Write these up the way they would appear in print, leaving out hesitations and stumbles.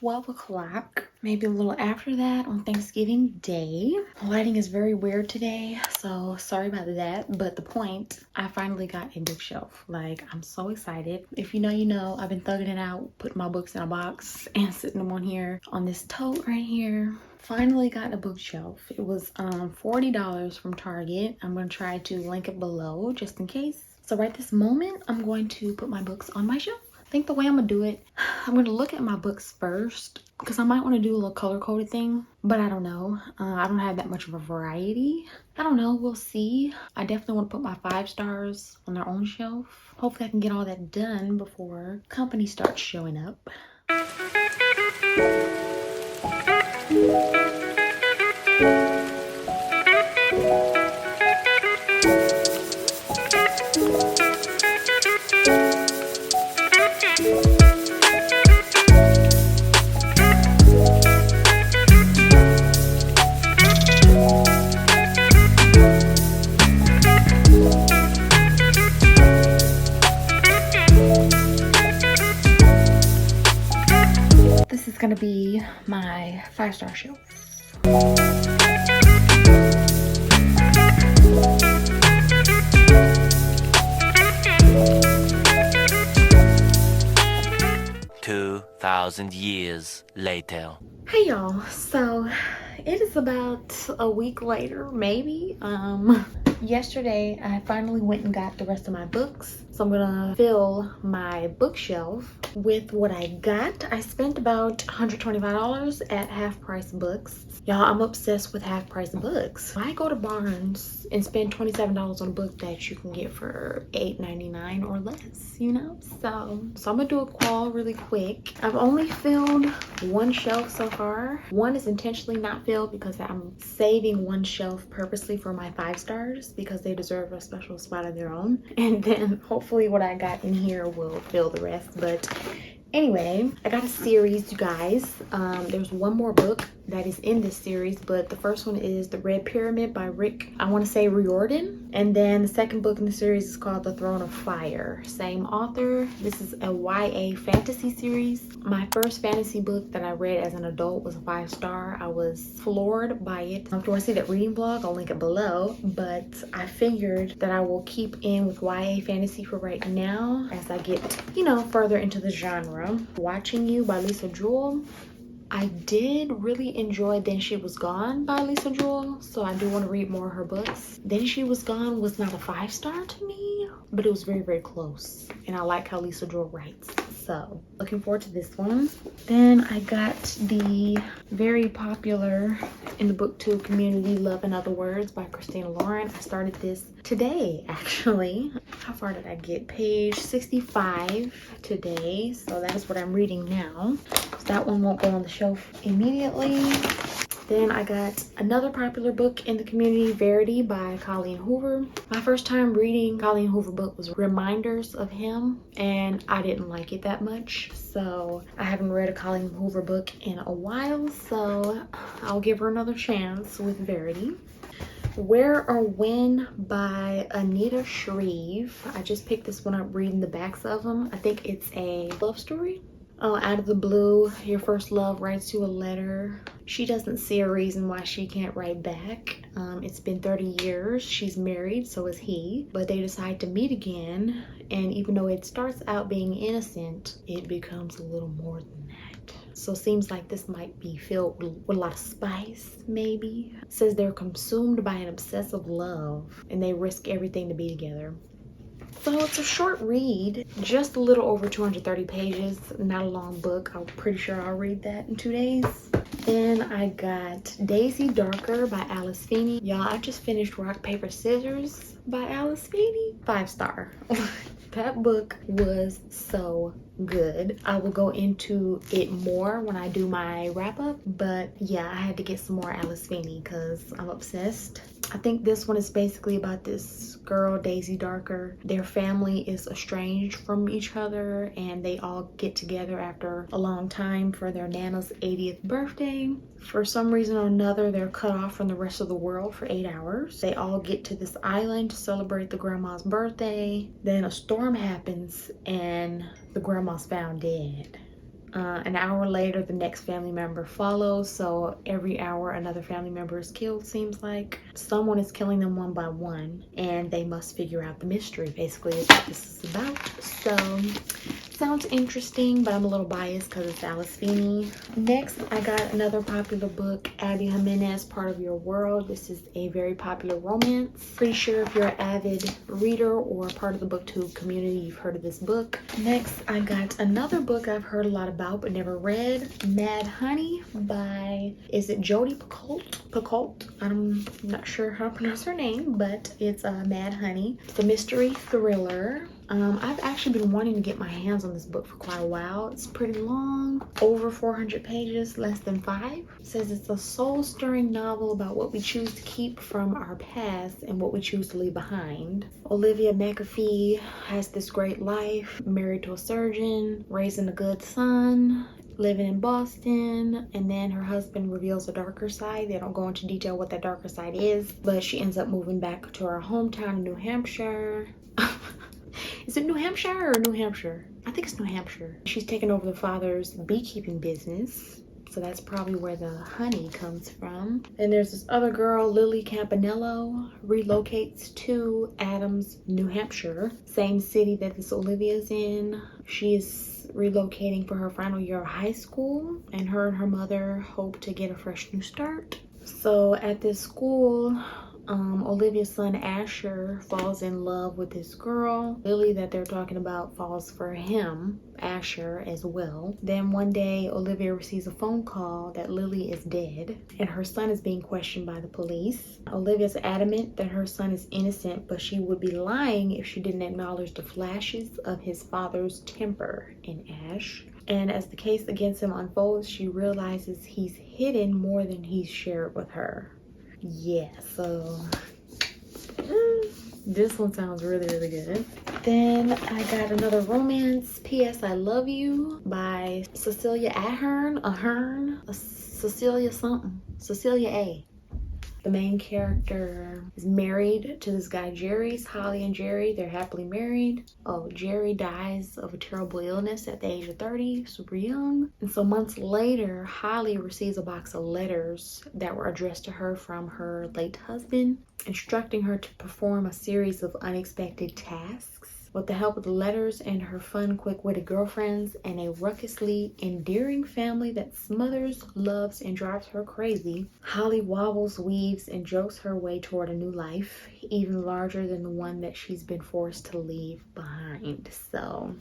12 o'clock, maybe a little after that on Thanksgiving Day. Lighting is very weird today, so sorry about that. But the point, I finally got a bookshelf. Like, I'm so excited. If you know, you know. I've been thugging it out, putting my books in a box and sitting them on here on this tote right here. Finally got a bookshelf. It was $40 from Target. I'm going to try to link it below just in case. So right this moment, I'm going to put my books on my shelf. I think the way I'm gonna do it, I'm gonna look at my books first because I might want to do a little color coded thing, but I don't know. I don't have that much of a variety. I don't know, we'll see. I definitely want to put my 5 stars on their own shelf. Hopefully I can get all that done before company starts showing up. This is gonna be my 5-star shelf. Years later. Hey y'all, so it is about a week later, maybe. Yesterday I finally went and got the rest of my books, so I'm gonna fill my bookshelf with what I got. I spent about $125 at Half Price Books. Y'all, I'm obsessed with Half Price Books. I go to Barnes and spend $27 on a book that you can get for $8.99 or less, you know? So I'm gonna do a call really quick. I've only filled one shelf so far. One is intentionally not filled because I'm saving one shelf purposely for my 5 stars because they deserve a special spot of their own. And then hopefully what I got in here will fill the rest. But anyway, I got a series, you guys. There's one more book that is in this series, but the first one is The Red Pyramid by Rick, I want to say Riordan. And then the second book in the series is called The Throne of Fire. Same author. This is a YA fantasy series. My first fantasy book that I read as an adult was a 5-star. I was floored by it. If you want to see that reading blog, I'll link it below. But I figured that I will keep in with YA fantasy for right now as I get, you know, further into the genre. Watching You by Lisa Jewell. I did really enjoy Then She Was Gone by Lisa Jewell, so I do want to read more of her books. Then She Was Gone was not a 5-star to me, but it was very, very close. And I like how Lisa Jewell writes. So looking forward to this one. Then I got the very popular in the Booktube community, Love in Other Words by Christina Lauren. I started this today, actually. How far did I get? Page 65 today. So that is what I'm reading now. So that one won't go on the shelf immediately. Then I got another popular book in the community, Verity by Colleen Hoover. My first time reading Colleen Hoover book was Reminders of Him, and I didn't like it that much. So I haven't read a Colleen Hoover book in a while, so I'll give her another chance with Verity. Where or When by Anita Shreve. I just picked this one up reading the backs of them. I think it's a love story. Out of the blue, your first love writes you a letter. She doesn't see a reason why she can't write back. It's been 30 years. She's married, so is he. But they decide to meet again. And even though it starts out being innocent, it becomes a little more than that. So it seems like this might be filled with a lot of spice, maybe. It says they're consumed by an obsessive love and they risk everything to be together. So it's a short read, just a little over 230 pages, not a long book. I'm pretty sure I'll read that in 2 days. Then I got Daisy Darker by Alice Feeney. Y'all, I just finished Rock, Paper, Scissors by Alice Feeney. 5-star. That book was so good. I will go into it more when I do my wrap up, but yeah, I had to get some more Alice Feeney because I'm obsessed. I think this one is basically about this girl, Daisy Darker. Their family is estranged from each other and they all get together after a long time for their Nana's 80th birthday. For some reason or another, they're cut off from the rest of the world for 8 hours. They all get to this island to celebrate the grandma's birthday. Then a storm happens and the grandma's found dead. An hour later, the next family member follows. So every hour, another family member is killed, seems like. Someone is killing them one by one, and they must figure out the mystery, basically, is what this is about. So, sounds interesting, but I'm a little biased because it's Alice Feeney. Next, I got another popular book, Abby Jimenez, Part of Your World. This is a very popular romance. Pretty sure if you're an avid reader or part of the Booktube community, you've heard of this book. Next, I got another book I've heard a lot about but never read, Mad Honey by, is it Jodi Picoult? I'm not sure how to pronounce her name, but it's Mad Honey. It's a mystery thriller. I've actually been wanting to get my hands on this book for quite a while. It's pretty long, over 400 pages, less than 5. It says it's a soul-stirring novel about what we choose to keep from our past and what we choose to leave behind. Olivia McAfee has this great life, married to a surgeon, raising a good son, living in Boston, and then her husband reveals a darker side. They don't go into detail what that darker side is, but she ends up moving back to her hometown in New Hampshire. Is it New Hampshire or New Hampshire? I think it's New Hampshire. She's taken over the father's beekeeping business. So that's probably where the honey comes from. And there's this other girl, Lily Campanello, relocates to Adams, New Hampshire, same city that this Olivia's in. She is relocating for her final year of high school, and her mother hope to get a fresh new start. So at this school, Olivia's son Asher falls in love with this girl. Lily that they're talking about falls for him, Asher, as well. Then one day, Olivia receives a phone call that Lily is dead and her son is being questioned by the police. Olivia's adamant that her son is innocent, but she would be lying if she didn't acknowledge the flashes of his father's temper in Ash. And as the case against him unfolds, she realizes he's hidden more than he's shared with her. Yeah, so this one sounds really, really good. Then I got another romance, P.S. I Love You by Cecilia Cecilia something, Cecilia A. The main character is married to this guy Jerry. It's Holly and Jerry. They're happily married. Oh, Jerry dies of a terrible illness at the age of 30, super young. And so months later, Holly receives a box of letters that were addressed to her from her late husband, instructing her to perform a series of unexpected tasks. With the help of the letters and her fun, quick-witted girlfriends and a ruckusly endearing family that smothers, loves, and drives her crazy, Holly wobbles, weaves, and jokes her way toward a new life, even larger than the one that she's been forced to leave behind. So,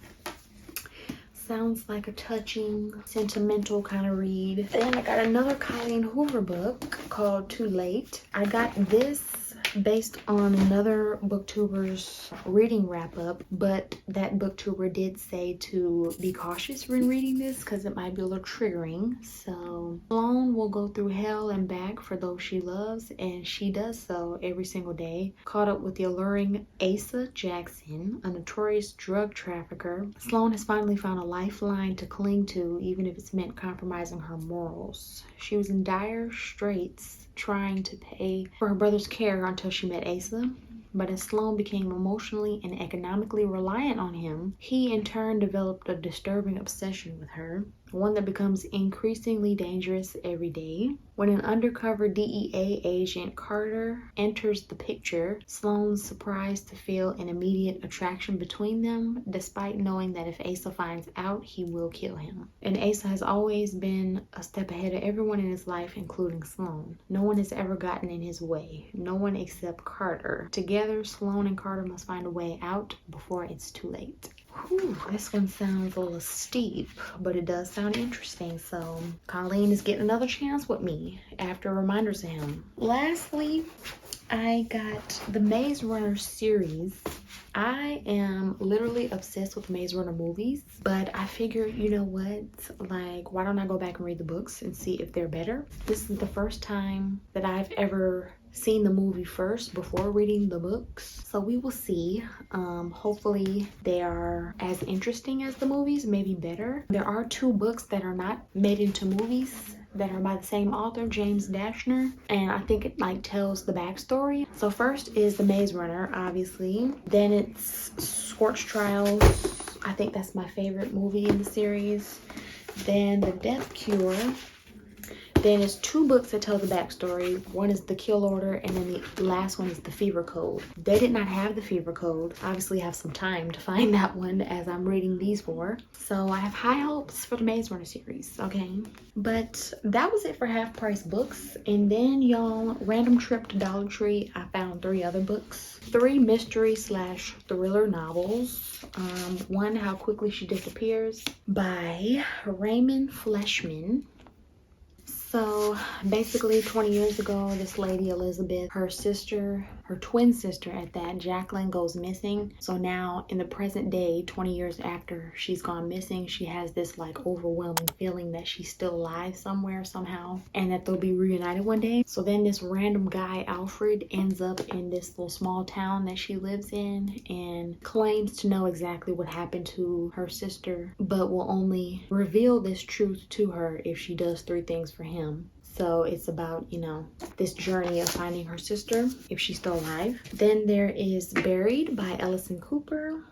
sounds like a touching, sentimental kind of read. Then I got another Colleen Hoover book called Too Late. I got this based on another booktuber's reading wrap-up, but that booktuber did say to be cautious when reading this because it might be a little triggering. So Sloane will go through hell and back for those she loves, and she does so every single day. Caught up with the alluring Asa Jackson, a notorious drug trafficker, Sloane has finally found a lifeline to cling to, even if it's meant compromising her morals. She was in dire straits trying to pay for her brother's care until she met Asa. But as Sloane became emotionally and economically reliant on him, he in turn developed a disturbing obsession with her, one that becomes increasingly dangerous every day. When an undercover DEA agent, Carter, enters the picture, Sloane's surprised to feel an immediate attraction between them, despite knowing that if Asa finds out, he will kill him. And Asa has always been a step ahead of everyone in his life, including Sloane. No one has ever gotten in his way. No one except Carter. Together, Sloane and Carter must find a way out before it's too late. Whew, this one sounds a little steep, but it does sound interesting. So Colleen is getting another chance with me after reminders of him. Lastly, I got the Maze Runner series. I am literally obsessed with Maze Runner movies, but I figured, you know what, like, why don't I go back and read the books and see if they're better? This is the first time that I've ever seen the movie first before reading the books, so we will see. Hopefully they are as interesting as the movies, maybe better. There are 2 books that are not made into movies that are by the same author, James Dashner, and I think it like tells the backstory. So first is The Maze Runner, obviously. Then it's Scorch Trials. I think that's my favorite movie in the series. then The Death Cure. Then there's 2 books that tell the backstory. One is The Kill Order, and then the last one is The Fever Code. They did not have The Fever Code. Obviously, I have some time to find that one as I'm reading these 4. So I have high hopes for the Maze Runner series, okay? But that was it for half price books. And then, y'all, random trip to Dollar Tree, I found 3 other books. 3 mystery/thriller novels. One, How Quickly She Disappears by Raymond Fleshman. So basically 20 years ago, this lady Elizabeth, her sister, her twin sister at that, Jacqueline, goes missing. So now in the present day, 20 years after she's gone missing, she has this like overwhelming feeling that she's still alive somewhere somehow and that they'll be reunited one day. So then this random guy, Alfred, ends up in this little small town that she lives in and claims to know exactly what happened to her sister, but will only reveal this truth to her if she does 3 things for him. So it's about, you know, this journey of finding her sister if she's still alive. Then there is Buried by Ellison Cooper.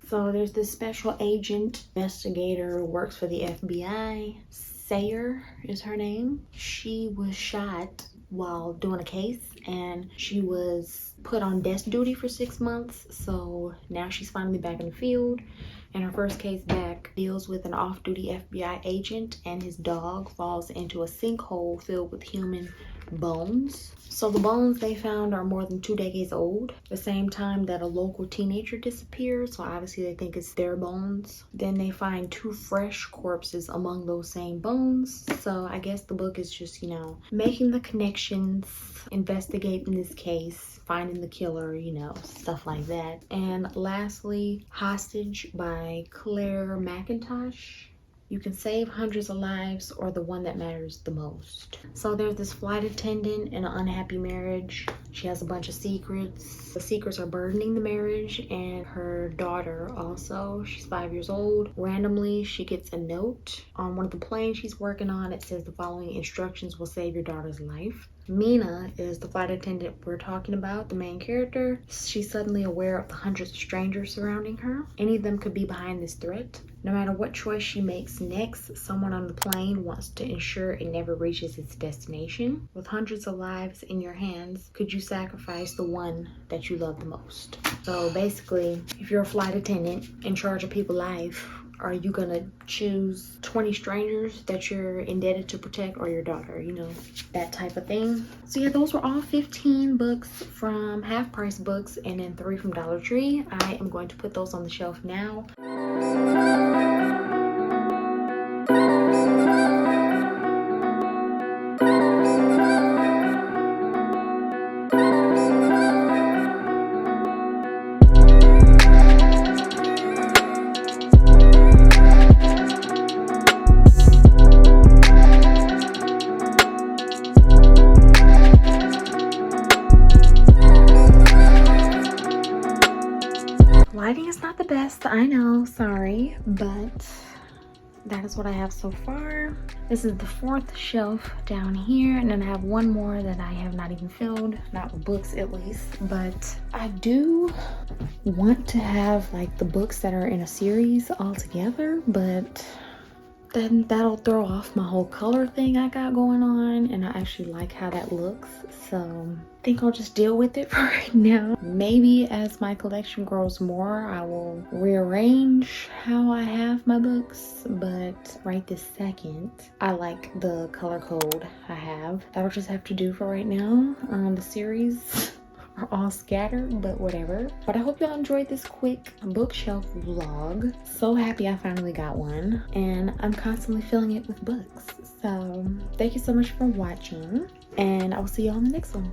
So there's this special agent, investigator, who works for the FBI. Sayer is her name. She was shot while doing a case and she was put on desk duty for 6 months. So now she's finally back in the field. And her first case back deals with an off-duty FBI agent and his dog falls into a sinkhole filled with human bones. So the bones they found are more than 2 decades old. The same time that a local teenager disappeared, so obviously they think it's their bones. Then they find 2 fresh corpses among those same bones. So I guess the book is just, you know, making the connections, investigating this case, finding the killer, you know, stuff like that. And lastly, Hostage by Claire McIntosh. You can save hundreds of lives or the one that matters the most. So there's this flight attendant in an unhappy marriage. She has a bunch of secrets. The secrets are burdening the marriage and her daughter also. She's 5 years old. Randomly, she gets a note on one of the planes she's working on. It says the following instructions will save your daughter's life. Mina is the flight attendant we're talking about, the main character. She's suddenly aware of the hundreds of strangers surrounding her. Any of them could be behind this threat. No matter what choice she makes next, someone on the plane wants to ensure it never reaches its destination. With hundreds of lives in your hands, could you sacrifice the one that you love the most? So basically, if you're a flight attendant in charge of people's life, are you gonna choose 20 strangers that you're indebted to protect or your daughter, you know, that type of thing? So yeah, those were all 15 books from Half Price Books and then 3 from Dollar Tree. I am going to put those on the shelf now. Lighting is not the best, I know, sorry, but that is what I have so far. This is the 4th shelf down here, and then I have one more that I have not even filled, not with books at least. But I do want to have like the books that are in a series all together, but then that'll throw off my whole color thing I got going on, and I actually like how that looks, so I think I'll just deal with it for right now. Maybe as my collection grows more, I will rearrange how I have my books, but right this second, I like the color code I have. That'll just have to do for right now. The series are all scattered, but whatever. But I hope y'all enjoyed this quick bookshelf vlog. So happy I finally got one, and I'm constantly filling it with books. So thank you so much for watching, and I will see y'all in the next one.